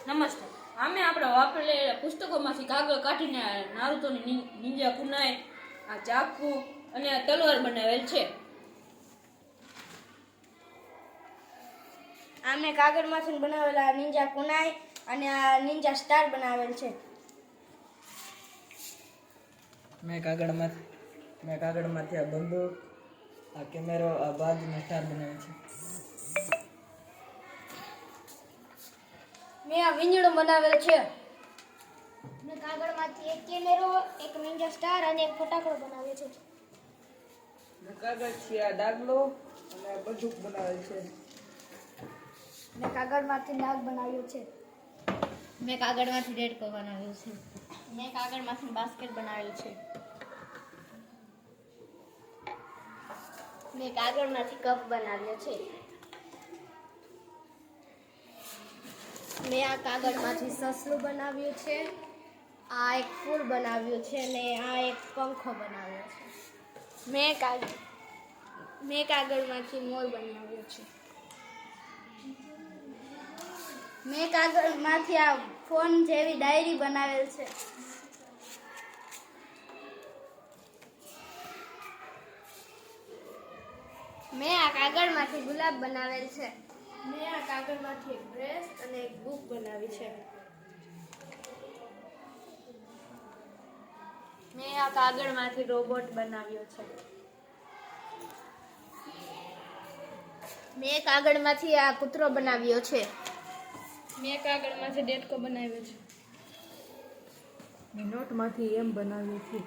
નમસ્તે. અમે આપણે વાપરેલા પુસ્તકોમાંથી કાગળ કાઢીને નારુતોની નિંજા કુનાઈ, આ ચાકુ અને આ તલવાર બનાવેલ છે. અમે કાગળમાંથી બનાવેલા નિંજા કુનાઈ અને આ નિંજા સ્ટાર બનાવેલ છે. મેં કાગળમાંથી આ બંદૂક, આ કેમેરો, આ બાજ અને સ્ટાર બનાવે છે. મેં આ વીંજળો બનાવેલ છે. મેં કાગળમાંથી એક કેમેરો, એક નિંજા સ્ટાર અને એક ફટાકડો બનાવ્યો છે. મેં કાગળથી આ ડાગલો અને આ બંદૂક બનાવેલ છે. મેં કાગળમાંથી નાગ બનાવ્યો છે. મેં કાગળમાંથી દેડકો બનાવ્યો છે. મેં કાગળમાંથી બાસ્કેટ બનાવેલ છે. મેં કાગળમાંથી કપ બનાવ્યો છે. મેં આ કાગળમાંથી સસલું બનાવ્યું છે. આ એક ફૂલ બનાવ્યું છે અને આ એક પંખો બનાવ્યો છે. મેં કાગળમાંથી મોર બનાવ્યો છે. મેં કાગળમાંથી આ ફોન જેવી ડાયરી બનાવેલ છે. મેં આ કાગળમાંથી ગુલાબ બનાવેલ છે. મેં આ કાગળમાંથી એક ડ્રેસ અને એક બુક બનાવી છે. મેં આ કાગળમાંથી રોબોટ બનાવ્યો છે. મેં કાગળમાંથી આ કૂતરો બનાવ્યો છે. મેં કાગળમાંથી દેડકો બનાવ્યો છે. મેં નોટમાંથી એમ બનાવ્યું છે.